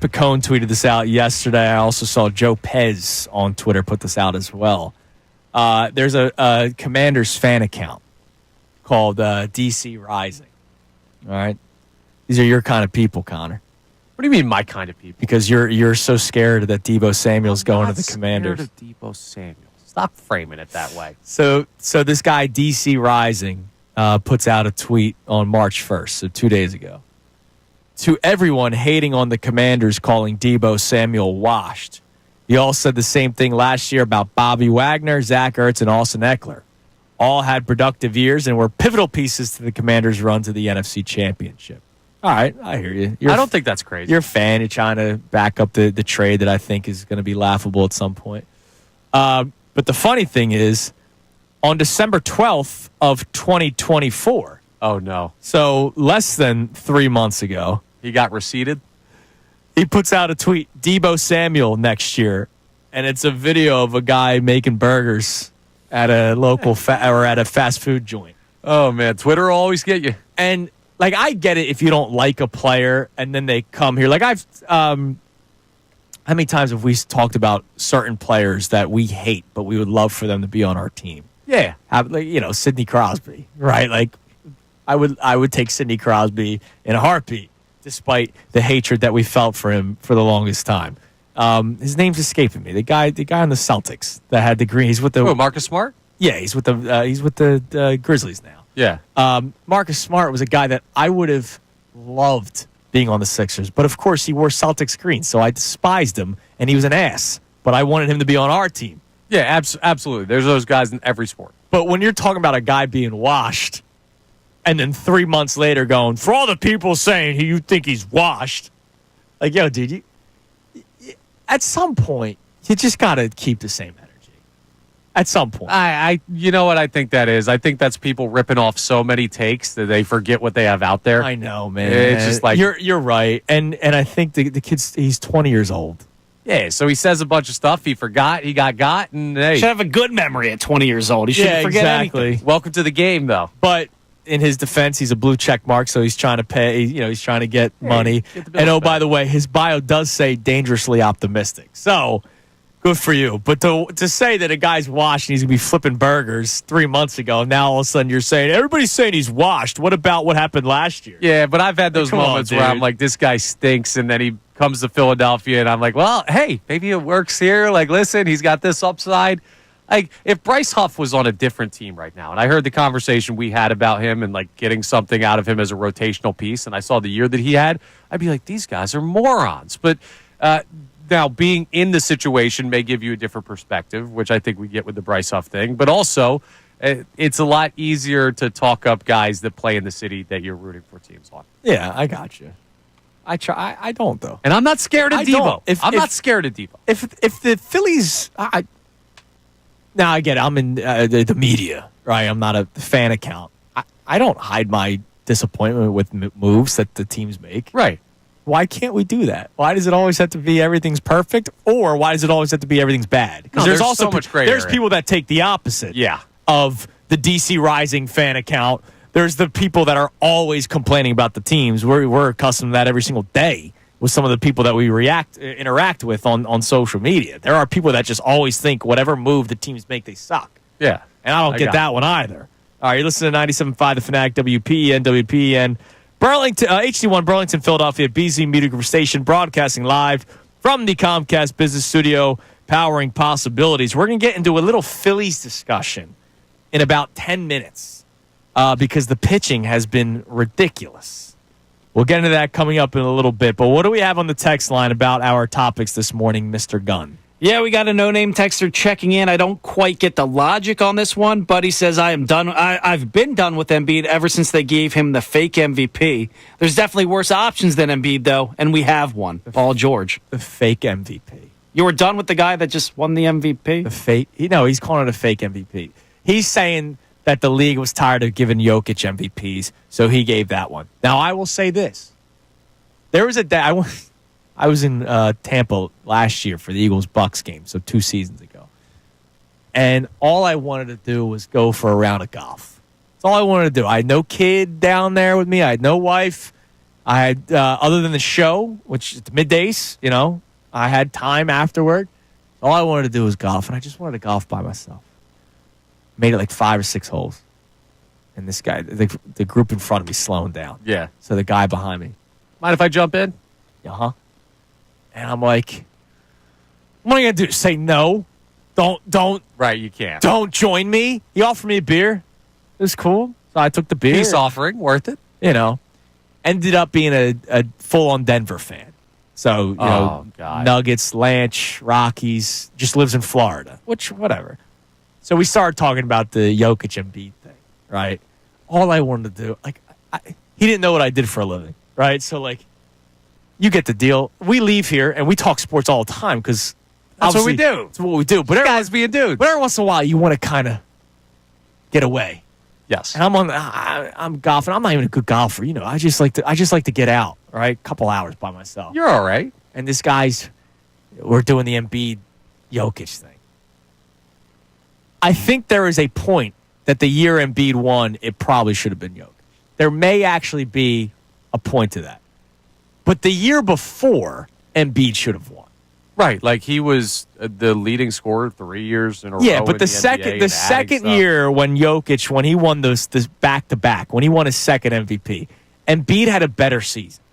Picone tweeted this out yesterday. I also saw Joe Pez on Twitter put this out as well. There's a Commanders fan account called DC Rising. All right? These are your kind of people, Connor. What do you mean, my kind of people? Because you're so scared that Deebo Samuel's going to the Commanders. I'm scared of Deebo Samuel. Stop framing it that way. So this guy, DC Rising, puts out a tweet on March 1st, so 2 days ago. To everyone hating on the Commanders calling Deebo Samuel washed, you all said the same thing last year about Bobby Wagner, Zach Ertz, and Austin Eckler. All had productive years and were pivotal pieces to the Commanders' run to the NFC Championship. All right, I hear you. I don't think that's crazy. You're a fan. You're trying to back up the trade that I think is going to be laughable at some point. But the funny thing is, on December 12th of 2024. Oh, no. So less than 3 months ago. He got receipted? He puts out a tweet, Deebo Samuel next year. And it's a video of a guy making burgers at a local or at a fast food joint. Oh, man. Twitter will always get you. And, like, I get it if you don't like a player and then they come here. Like, how many times have we talked about certain players that we hate, but we would love for them to be on our team? Yeah. Sidney Crosby, right? Like, I would take Sidney Crosby in a heartbeat, despite the hatred that we felt for him for the longest time. His name's escaping me. The guy on the Celtics that had the green. He's with the Marcus Smart? Yeah, he's with the Grizzlies now. Yeah. Marcus Smart was a guy that I would have loved being on the Sixers, but of course he wore Celtics green, so I despised him, and he was an ass. But I wanted him to be on our team. Yeah, absolutely. There's those guys in every sport. But when you're talking about a guy being washed, and then 3 months later going, for all the people saying you think he's washed, like, yo, dude, at some point, you just got to keep the same energy. At some point. You know what I think that is? I think that's people ripping off so many takes that they forget what they have out there. I know, man. It's just like... You're right. And I think the kid's, he's 20 years old. Yeah, so he says a bunch of stuff. He forgot. He got, and hey. Should have a good memory at 20 years old. He shouldn't forget anything. Welcome to the game, though. But in his defense, he's a blue check mark, so he's trying to pay. He's trying to get money. And by the way, his bio does say dangerously optimistic. So good for you. But to say that a guy's washed and he's gonna be flipping burgers 3 months ago, now all of a sudden you're saying everybody's saying he's washed. What about what happened last year? Yeah, but I've had those moments where I'm like, this guy stinks, and then he comes to Philadelphia, and I'm like, well, hey, maybe it works here. Like, listen, he's got this upside. Like, if Bryce Huff was on a different team right now, and I heard the conversation we had about him and, like, getting something out of him as a rotational piece, and I saw the year that he had, I'd be like, these guys are morons. But now, being in the situation may give you a different perspective, which I think we get with the Bryce Huff thing. But also, it's a lot easier to talk up guys that play in the city that you're rooting for teams on. Yeah, I got you. I try. I don't, though. And I'm not scared of Deebo. I'm not scared of Deebo. If the Phillies... Now, I get it. I'm in the media, right? I'm not a fan account. I don't hide my disappointment with moves that the teams make. Right. Why can't we do that? Why does it always have to be everything's perfect? Or why does it always have to be everything's bad? Because there's also so much gray there's area. People that take the opposite of the DC Rising fan account. There's the people that are always complaining about the teams. We're accustomed to that every single day with some of the people that we interact with on social media. There are people that just always think whatever move the teams make, they suck. Yeah. And I don't get that one either. All right, you're listening to 97.5 The Fanatic, WPEN, Burlington, HD1 Burlington, Philadelphia, BZ Media Group Station, broadcasting live from the Comcast Business Studio, powering possibilities. We're going to get into a little Phillies discussion in about 10 minutes because the pitching has been ridiculous. We'll get into that coming up in a little bit. But what do we have on the text line about our topics this morning, Mr. Gunn? Yeah, we got a no-name texter checking in. I don't quite get the logic on this one, but he says, I am done. I've been done with Embiid ever since they gave him the fake MVP. There's definitely worse options than Embiid, though, and we have one, Paul George. The fake MVP. You were done with the guy that just won the MVP? The fake? No, he's calling it a fake MVP. He's saying that the league was tired of giving Jokic MVPs, so he gave that one. Now, I will say this. There was a day I was in Tampa last year for the Eagles-Bucks game, so 2 seasons ago. And all I wanted to do was go for a round of golf. That's all I wanted to do. I had no kid down there with me. I had no wife. I had, other than the show, which is middays, I had time afterward. All I wanted to do was golf, and I just wanted to golf by myself. Made it like 5 or 6 holes. And this guy, the group in front of me slowing down. Yeah. So the guy behind me. Mind if I jump in? Uh-huh. And I'm like, what am I going to do? Say no? Don't. Right, you can't. Don't join me. He offered me a beer. It was cool. So I took the beer. Peace offering, worth it. Ended up being a full-on Denver fan. So, God. Nuggets, Lanch, Rockies, just lives in Florida, which, whatever. So we started talking about the Jokic Embiid thing, right? All I wanted to do, he didn't know what I did for a living, right? So, you get the deal. We leave here, and we talk sports all the time because that's what we do. That's what we do. But guys being dudes. But every once in a while, you want to kind of get away. Yes. And I'm golfing. I'm not even a good golfer. I just like to get out, right? A couple hours by myself. You're all right. And we're doing the Embiid Jokic thing. I think there is a point that the year Embiid won, it probably should have been Jokic. There may actually be a point to that. But the year before, Embiid should have won. Right, he was the leading scorer 3 years in a row. Yeah, but in the second stuff. year when he won this back-to-back, when he won his second MVP, Embiid had a better season.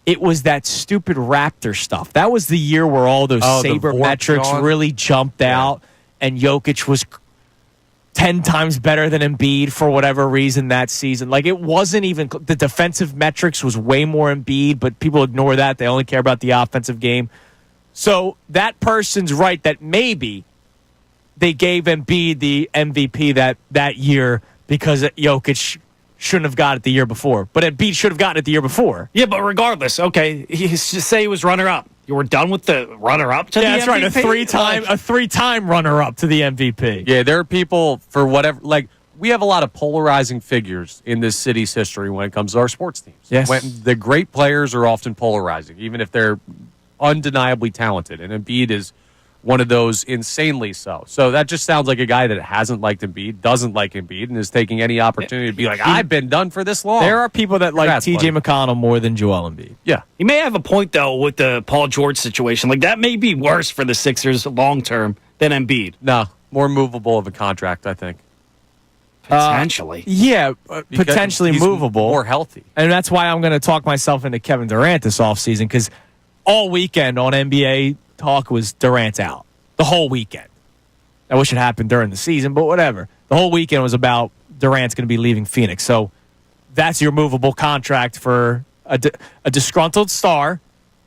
It was that stupid Raptor stuff. That was the year where all those sabermetrics really jumped out, and Jokic was 10 times better than Embiid for whatever reason that season. It wasn't even – the defensive metrics was way more Embiid, but people ignore that. They only care about the offensive game. So that person's right that maybe they gave Embiid the MVP that year because Jokic shouldn't have got it the year before. But Embiid should have gotten it the year before. Yeah, but regardless, okay, say he was runner-up. You were done with the runner-up to the MVP? Yeah, that's right, a three-time runner-up to the MVP. Yeah, there are people for whatever, we have a lot of polarizing figures in this city's history when it comes to our sports teams. Yes. When the great players are often polarizing, even if they're undeniably talented, and Embiid is one of those insanely so. So that just sounds like a guy that hasn't liked Embiid, doesn't like Embiid, and is taking any opportunity to be like, I've been done for this long. There are people that like T.J. McConnell more than Joel Embiid. Yeah. He may have a point, though, with the Paul George situation. That may be worse for the Sixers long-term than Embiid. No, more movable of a contract, I think. Potentially. Potentially he's movable. More healthy. And that's why I'm going to talk myself into Kevin Durant this offseason, because all weekend on NBA talk was Durant's out. The whole weekend. I wish it happened during the season, but whatever. The whole weekend was about Durant's going to be leaving Phoenix. So that's your movable contract for a disgruntled star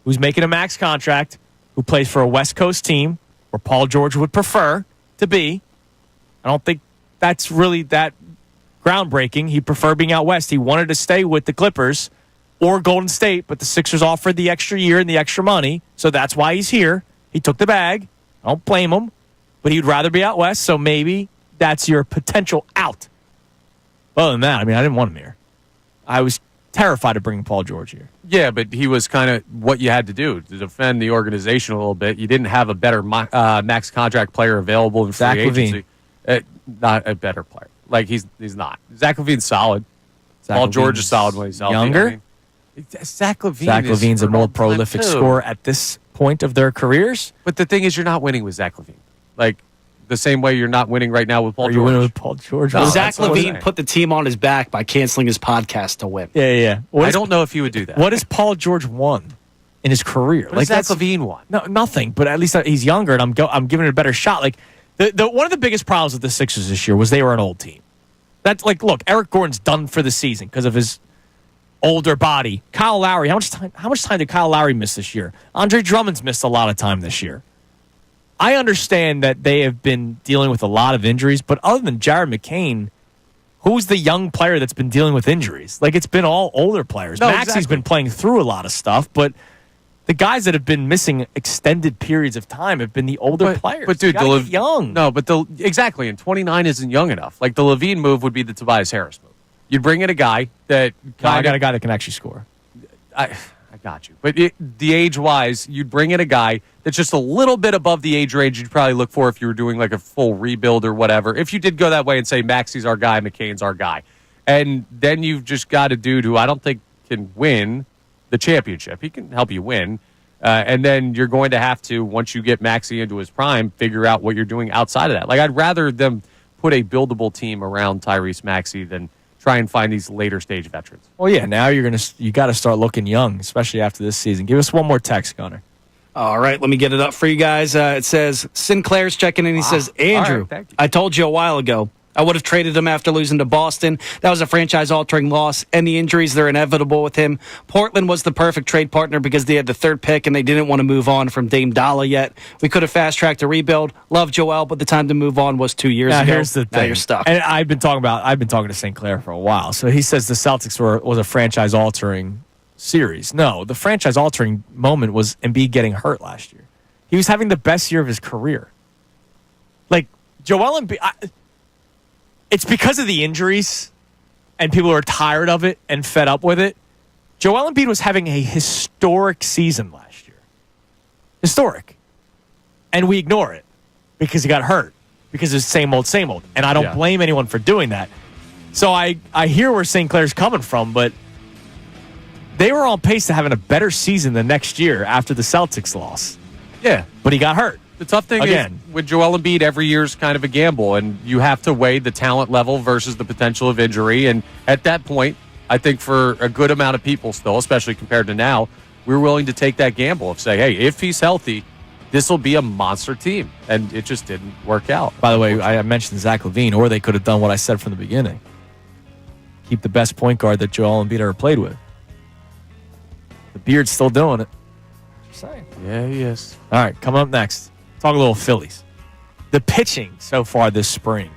who's making a max contract, who plays for a West Coast team where Paul George would prefer to be. I don't think that's really that groundbreaking. He preferred being out west. He wanted to stay with the Clippers or Golden State, but the Sixers offered the extra year and the extra money, so that's why he's here. He took the bag. I don't blame him, but he'd rather be out west, so maybe that's your potential out. Other than that, I didn't want him here. I was terrified of bringing Paul George here. Yeah, but he was kind of what you had to do to defend the organization a little bit. You didn't have a better max contract player available in free agency. Not a better player. He's not. Zach LaVine's solid. Paul George is solid when he's healthy. Younger? Zach LaVine's a more prolific scorer at this point of their careers. But the thing is, you're not winning with Zach LaVine. The same way you're not winning right now with Paul George. You're winning with Paul George. No, Zach LaVine put the team on his back by canceling his podcast to win. Yeah. I don't know if he would do that. What has Paul George won in his career? What has Zach LaVine won? No, nothing. But at least he's younger, and I'm giving it a better shot. One of the biggest problems with the Sixers this year was they were an old team. That's look, Eric Gordon's done for the season because of his older body. Kyle Lowry, how much time did Kyle Lowry miss this year? Andre Drummond's missed a lot of time this year. I understand that they have been dealing with a lot of injuries, but other than Jared McCain, who's the young player that's been dealing with injuries? It's been all older players. No, Maxey's been playing through a lot of stuff, but the guys that have been missing extended periods of time have been the older players. But dude, get young. No, but exactly, and 29 isn't young enough. The Levine move would be the Tobias Harris move. You'd bring in a guy that I got a guy that can actually score. I got you. But the age-wise, you'd bring in a guy that's just a little bit above the age range you'd probably look for if you were doing a full rebuild or whatever. If you did go that way and say Maxey's our guy, McCain's our guy. And then you've just got a dude who I don't think can win the championship. He can help you win. And then you're going to have to, once you get Maxey into his prime, figure out what you're doing outside of that. Like, I'd rather them put a buildable team around Tyrese Maxey than try and find these later stage veterans. Well, yeah, now you got to start looking young, especially after this season. Give us one more text, Gunner. All right, let me get it up for you guys. It says, Sinclair's checking in. He says, Andrew, right, I told you a while ago, I would have traded him after losing to Boston. That was a franchise-altering loss, and the injuries, they're inevitable with him. Portland was the perfect trade partner because they had the third pick, and they didn't want to move on from Dame Dollar yet. We could have fast-tracked a rebuild. Love Joel, but the time to move on was 2 years ago. Here's the thing. Now you're stuck. And I've been talking to St. Clair for a while. So he says the Celtics was a franchise-altering series. No, the franchise-altering moment was Embiid getting hurt last year. He was having the best year of his career. Like, Joel Embiid... It's because of the injuries, and people are tired of it and fed up with it. Joel Embiid was having a historic season last year. Historic. And we ignore it because he got hurt, because it's same old, same old. And I don't blame anyone for doing that. So I hear where St. Clair's coming from, but they were on pace to having a better season the next year after the Celtics loss. Yeah. But he got hurt. The tough thing is, with Joel Embiid, every year's kind of a gamble, and you have to weigh the talent level versus the potential of injury. And at that point, I think for a good amount of people still, especially compared to now, we're willing to take that gamble of say, hey, if he's healthy, this will be a monster team. And it just didn't work out. By the way, I mentioned Zach LaVine, or they could have done what I said from the beginning. Keep the best point guard that Joel Embiid ever played with. The Beard's still doing it. Just saying. Yeah, he is. All right, coming up next. Talk a little Phillies. The pitching so far this spring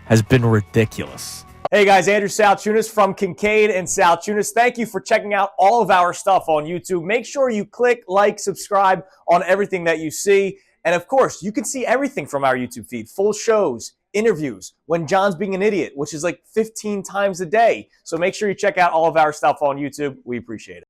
has been ridiculous. Hey guys, Andrew Salciunas from Kincade and Salciunas. Thank you for checking out all of our stuff on YouTube. Make sure you click, like, subscribe on everything that you see. And of course, you can see everything from our YouTube feed. Full shows, interviews, when John's being an idiot, which is like 15 times a day. So make sure you check out all of our stuff on YouTube. We appreciate it.